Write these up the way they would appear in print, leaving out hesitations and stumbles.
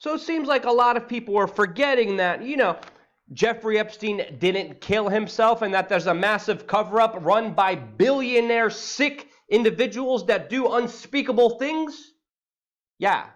So it seems like a lot of people are forgetting that, Jeffrey Epstein didn't kill himself and that there's a massive cover-up run by billionaire sick individuals that do unspeakable things. Yeah,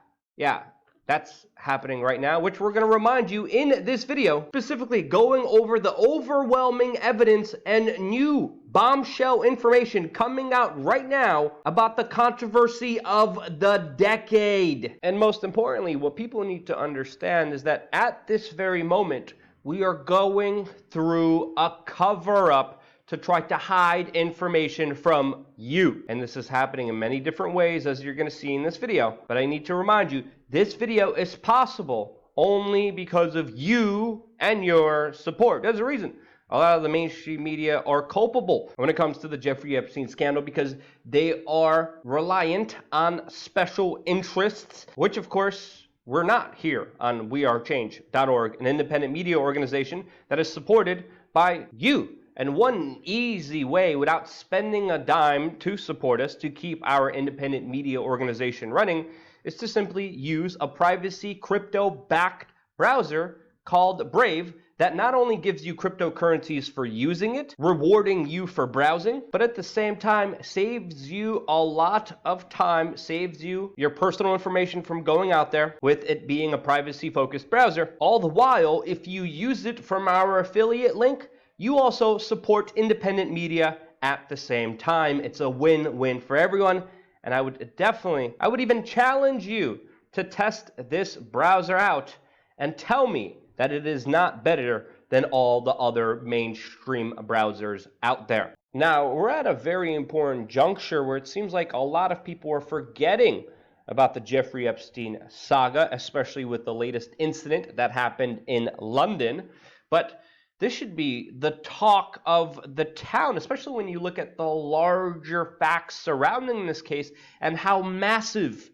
that's happening right now, which we're going to remind you in this video, specifically going over the overwhelming evidence and new bombshell information coming out right now about the controversy of the decade. And most importantly, what people need to understand is that at this very moment, we are going through a cover-up to try to hide information from you. And this is happening in many different ways, as you're going to see in this video. But I need to remind you, this video is possible only because of you and your support. There's a reason a lot of the mainstream media are culpable when it comes to the Jeffrey Epstein scandal, because they are reliant on special interests, which of course we're not here on wearechange.org, an independent media organization that is supported by you. And one easy way, without spending a dime to support us, to keep our independent media organization running, is to simply use a privacy crypto-backed browser called Brave that not only gives you cryptocurrencies for using it, rewarding you for browsing, but at the same time saves you a lot of time, saves you your personal information from going out there with it being a privacy-focused browser. All the while, if you use it from our affiliate link, you also support independent media at the same time. It's a win-win for everyone. And I would even challenge you to test this browser out and tell me that it is not better than all the other mainstream browsers out there. Now, we're at a very important juncture where it seems like a lot of people are forgetting about the Jeffrey Epstein saga, especially with the latest incident that happened in London. But this should be the talk of the town, especially when you look at the larger facts surrounding this case and how massive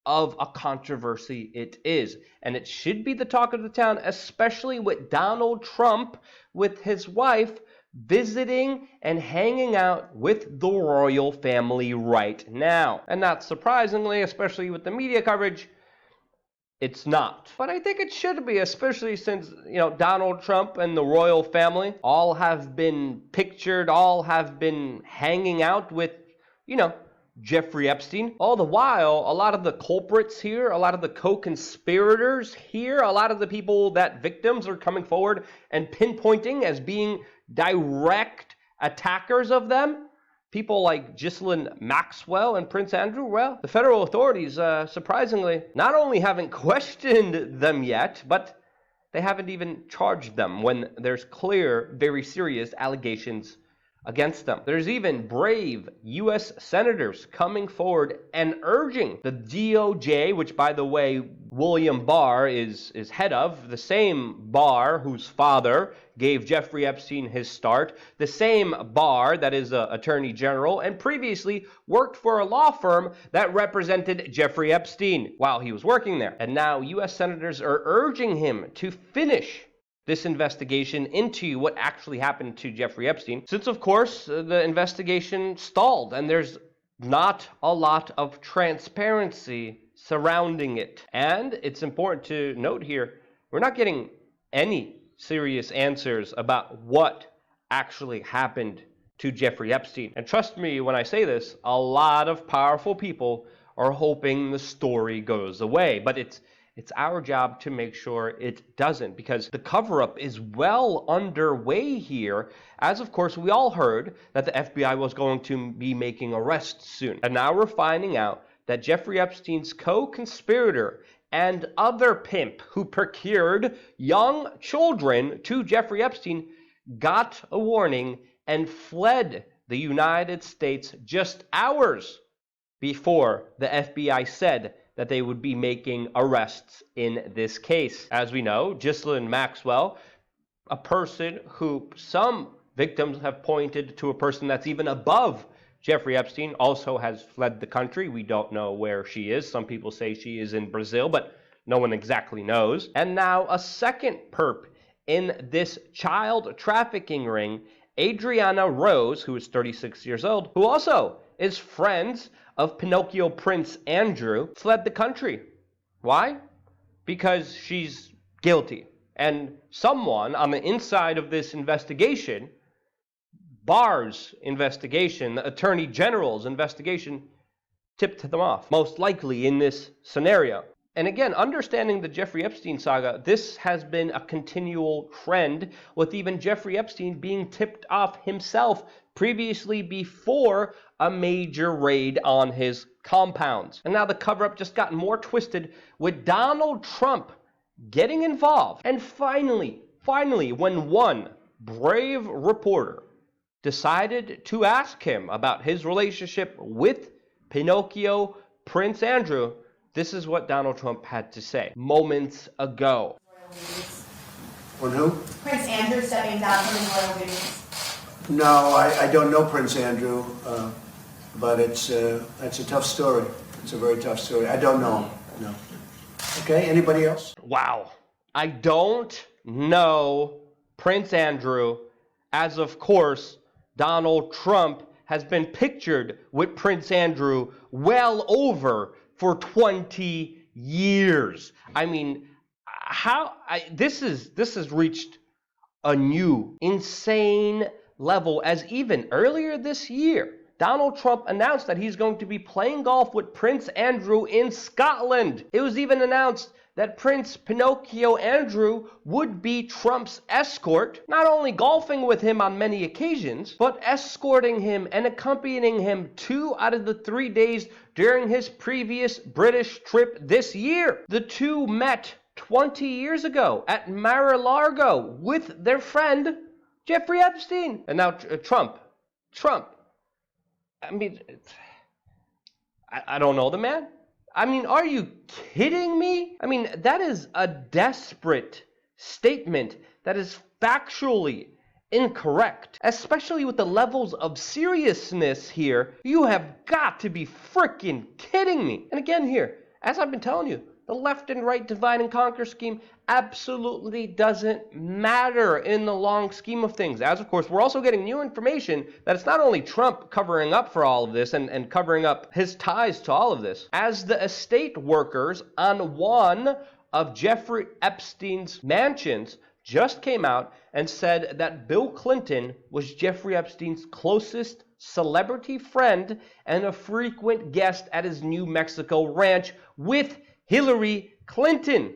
of a controversy it is. And it should be the talk of the town, especially with Donald Trump, with his wife, visiting and hanging out with the royal family right now. And not surprisingly, especially with the media coverage, it's not. But I think it should be, especially since, Donald Trump and the royal family all have been pictured, all have been hanging out with, Jeffrey Epstein. All the while, a lot of the culprits here, a lot of the co-conspirators here, a lot of the people that victims are coming forward and pinpointing as being direct attackers of them, people like Ghislaine Maxwell and Prince Andrew, well, the federal authorities, surprisingly, not only haven't questioned them yet, but they haven't even charged them when there's clear, very serious allegations against them. There's even brave U.S. senators coming forward and urging the DOJ, which, by the way, William Barr is head of, the same Barr whose father gave Jeffrey Epstein his start, the same Barr that is an attorney general and previously worked for a law firm that represented Jeffrey Epstein while he was working there. And now U.S. senators are urging him to finish this investigation into what actually happened to Jeffrey Epstein, since, of course, the investigation stalled and there's not a lot of transparency surrounding it. And it's important to note here, we're not getting any serious answers about what actually happened to Jeffrey Epstein. And trust me when I say this, a lot of powerful people are hoping the story goes away. But it's our job to make sure it doesn't, because the cover-up is well underway here, as of course we all heard that the FBI was going to be making arrests soon. And now we're finding out that Jeffrey Epstein's co-conspirator and other pimp who procured young children to Jeffrey Epstein got a warning and fled the United States just hours before the FBI said that they would be making arrests in this case. As we know, Ghislaine Maxwell, a person who some victims have pointed to a person that's even above Jeffrey Epstein, also has fled the country. We don't know where she is. Some people say she is in Brazil, but no one exactly knows. And now a second perp in this child trafficking ring, Adriana Rose, who is 36 years old, who also is friends of Pinocchio Prince Andrew, fled the country Why? Because she's guilty. And someone on the inside of this investigation, Barr's investigation, the Attorney General's investigation, tipped them off, most likely in this scenario. And again, understanding the Jeffrey Epstein saga, this has been a continual trend, with even Jeffrey Epstein being tipped off himself previously before a major raid on his compounds. And now the cover-up just got more twisted with Donald Trump getting involved. And finally, when one brave reporter decided to ask him about his relationship with Pinocchio Prince Andrew, this is what Donald Trump had to say moments ago. On who? Prince Andrew stepping down from his royal duties. No, I don't know Prince Andrew, but it's a tough story. It's a very tough story. I don't know him. No. Okay, anybody else? Wow. I don't know Prince Andrew, as of course Donald Trump has been pictured with Prince Andrew well over for 20 years. I mean, this has reached a new insane level, as even earlier this year, Donald Trump announced that he's going to be playing golf with Prince Andrew in Scotland. It was even announced that Prince Pinocchio Andrew would be Trump's escort, not only golfing with him on many occasions, but escorting him and accompanying him 2 out of the 3 days during his previous British trip this year. The two met 20 years ago at Mar-a-Lago with their friend Jeffrey Epstein. And now Trump. I mean, I don't know the man. I mean, are you kidding me? I mean, that is a desperate statement that is factually incorrect, especially with the levels of seriousness here. You have got to be freaking kidding me. And again here, as I've been telling you, the left and right divide and conquer scheme absolutely doesn't matter in the long scheme of things. As, of course, we're also getting new information that it's not only Trump covering up for all of this and covering up his ties to all of this, as the estate workers on one of Jeffrey Epstein's mansions just came out and said that Bill Clinton was Jeffrey Epstein's closest celebrity friend and a frequent guest at his New Mexico ranch with Hillary Clinton.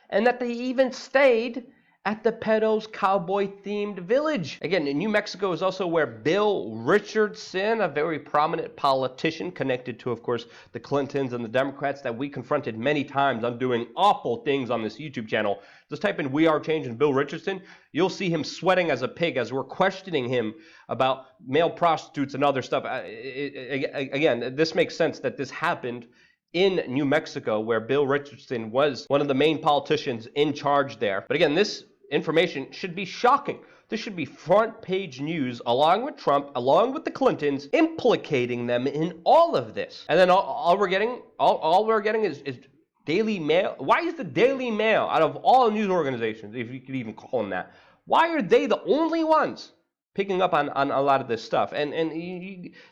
And that they even stayed at the pedo's cowboy-themed village. Again, New Mexico is also where Bill Richardson, a very prominent politician connected to, of course, the Clintons and the Democrats that we confronted many times on doing awful things on this YouTube channel. Just type in "We Are Change" and Bill Richardson. You'll see him sweating as a pig as we're questioning him about male prostitutes and other stuff. Again, this makes sense that this happened in New Mexico, where Bill Richardson was one of the main politicians in charge there. But again, this information should be shocking. This should be front page news, along with Trump, along with the Clintons, implicating them in all of this. And then all we're getting is Daily Mail. Why is the Daily Mail, out of all news organizations, if you could even call them that, why are they the only ones picking up on a lot of this stuff? And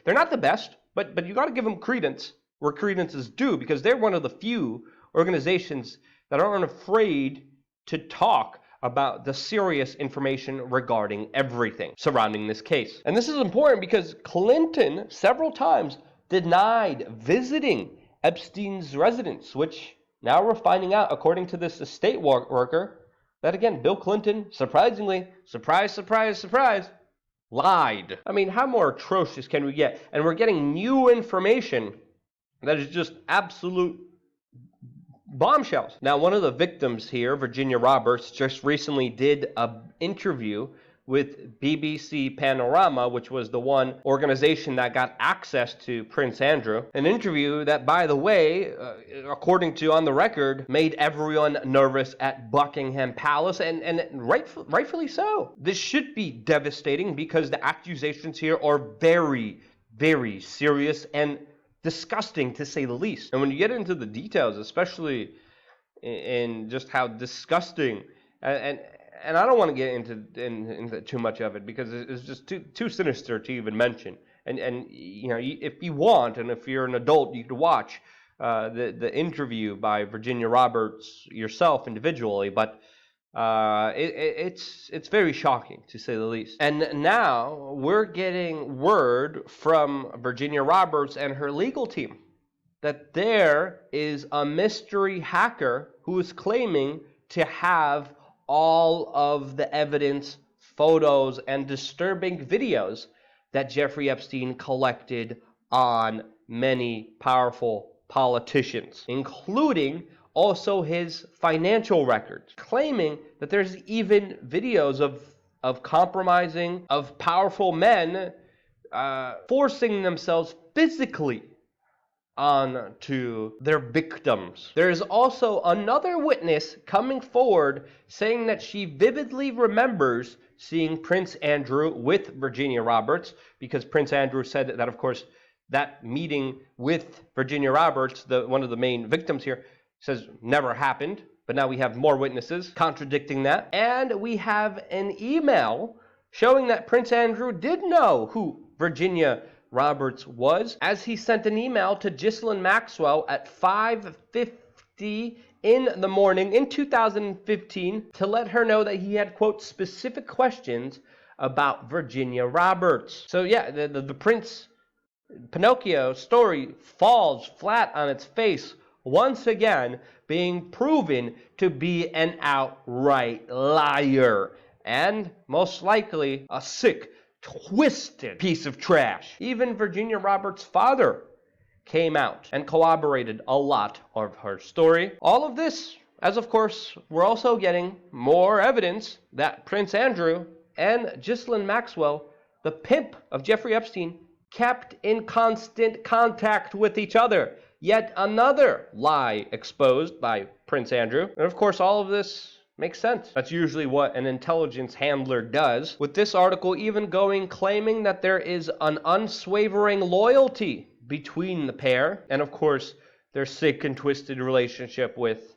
they're not the best, but you got to give them credence where credence is due, because they're one of the few organizations that aren't afraid to talk about the serious information regarding everything surrounding this case. And this is important because Clinton several times denied visiting Epstein's residence, which now we're finding out, according to this estate worker, that again, Bill Clinton, surprisingly, surprise, lied. I mean, how more atrocious can we get? And we're getting new information that is just absolute bombshells. Now, one of the victims here, Virginia Roberts, just recently did an interview with BBC Panorama, which was the one organization that got access to Prince Andrew. An interview that, by the way, according to on the record, made everyone nervous at Buckingham Palace, and rightfully so. This should be devastating because the accusations here are very, very serious and disgusting, to say the least. And when you get into the details, especially in just how disgusting, and I don't want to get into too much of it because it's just too sinister to even mention. And you know, if you want, and if you're an adult, you could watch the interview by Virginia Roberts yourself individually, but it's very shocking to say the least. And now we're getting word from Virginia Roberts and her legal team that there is a mystery hacker who is claiming to have all of the evidence, photos, and disturbing videos that Jeffrey Epstein collected on many powerful politicians, including also his financial records, claiming that there's even videos of compromising of powerful men forcing themselves physically on to their victims. There is also another witness coming forward saying that she vividly remembers seeing Prince Andrew with Virginia Roberts, because Prince Andrew said that, of course, that meeting with Virginia Roberts, one of the main victims here, says never happened. But now we have more witnesses contradicting that. And we have an email showing that Prince Andrew did know who Virginia Roberts was, as he sent an email to Ghislaine Maxwell at 5:50 in the morning in 2015 to let her know that he had, quote, specific questions about Virginia Roberts. So yeah, the Prince Pinocchio story falls flat on its face once again, being proven to be an outright liar, and most likely a sick, twisted piece of trash. Even Virginia Roberts' father came out and corroborated a lot of her story. All of this, as of course, we're also getting more evidence that Prince Andrew and Ghislaine Maxwell, the pimp of Jeffrey Epstein, kept in constant contact with each other. Yet another lie exposed by Prince Andrew. And of course, all of this makes sense. That's usually what an intelligence handler does. With this article even claiming that there is an unswavering loyalty between the pair, and of course, their sick and twisted relationship with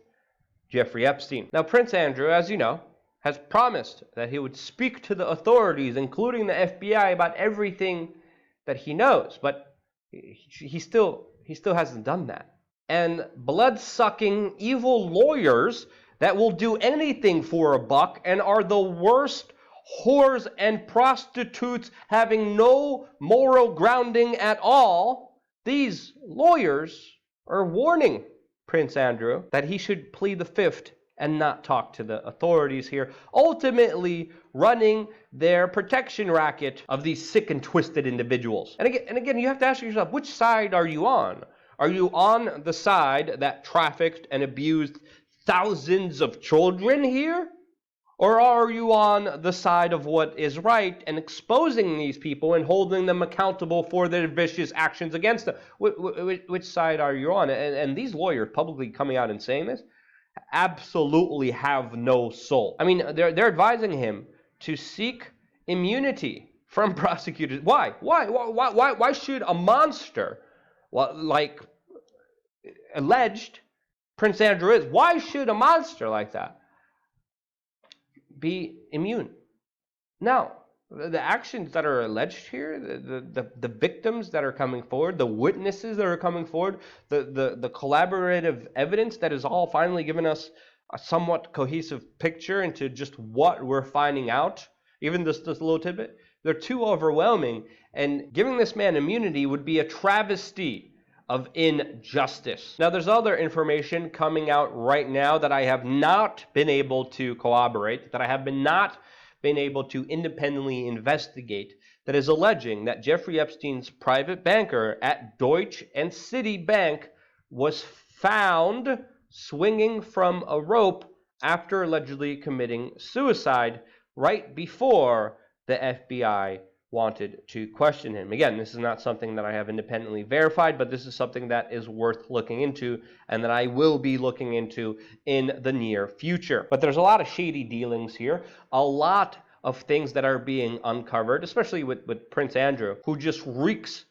Jeffrey Epstein. Now, Prince Andrew, as you know, has promised that he would speak to the authorities, including the FBI, about everything that he knows, but he still hasn't done that. And blood-sucking, evil lawyers that will do anything for a buck and are the worst whores and prostitutes, having no moral grounding at all, these lawyers are warning Prince Andrew that he should plead the fifth and not talk to the authorities here, ultimately running their protection racket of these sick and twisted individuals. And again, you have to ask yourself, which side are you on? Are you on the side that trafficked and abused thousands of children here? Or are you on the side of what is right and exposing these people and holding them accountable for their vicious actions against them? Which side are you on? And these lawyers publicly coming out and saying this absolutely have no soul. I mean, they're advising him to seek immunity from prosecutors. Why? Why should a monster, like alleged Prince Andrew is, why should a monster like that be immune? Now, the actions that are alleged here, the victims that are coming forward, the witnesses that are coming forward, the collaborative evidence that has all finally given us a somewhat cohesive picture into just what we're finding out, even this little tidbit, they're too overwhelming, and giving this man immunity would be a travesty of injustice. Now, there's other information coming out right now that I have not been able to corroborate, that I have not been able to independently investigate, that is alleging that Jeffrey Epstein's private banker at Deutsche and Citibank was found swinging from a rope after allegedly committing suicide right before the FBI wanted to question him. Again, this is not something that I have independently verified, but this is something that is worth looking into and that I will be looking into in the near future. But there's a lot of shady dealings here, a lot of things that are being uncovered, especially with Prince Andrew, who just reeks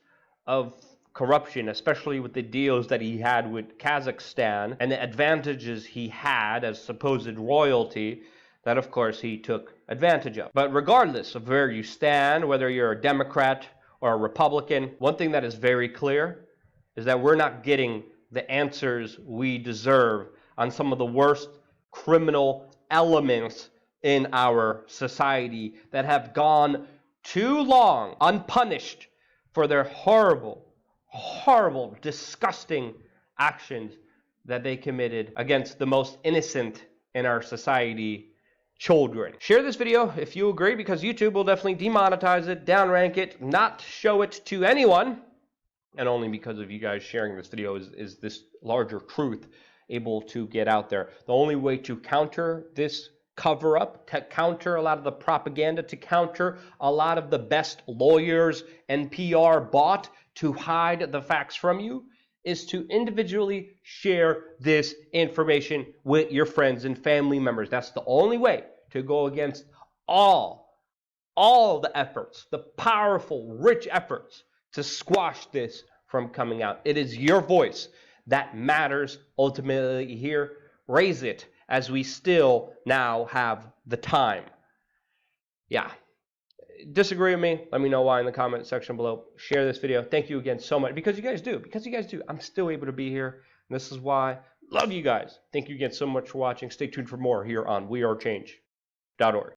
of corruption, especially with the deals that he had with Kazakhstan and the advantages he had as supposed royalty that, of course, he took advantage of. But regardless of where you stand, whether you're a Democrat or a Republican, one thing that is very clear is that we're not getting the answers we deserve on some of the worst criminal elements in our society that have gone too long unpunished for their horrible, horrible, disgusting actions that they committed against the most innocent in our society, children. Share this video if you agree, because YouTube will definitely demonetize it, downrank it, not show it to anyone. And only because of you guys sharing this video is this larger truth able to get out there. The only way to counter this cover up, to counter a lot of the propaganda, to counter a lot of the best lawyers and PR bought to hide the facts from you, is to individually share this information with your friends and family members. That's the only way to go against all the efforts, the powerful, rich efforts to squash this from coming out. It is your voice that matters ultimately here. Raise it, as we still now have the time. Yeah. Disagree with me? Let me know why in the comment section below. Share this video. Thank you again so much. Because you guys do. I'm still able to be here. And this is why. Love you guys. Thank you again so much for watching. Stay tuned for more here on wearechange.org.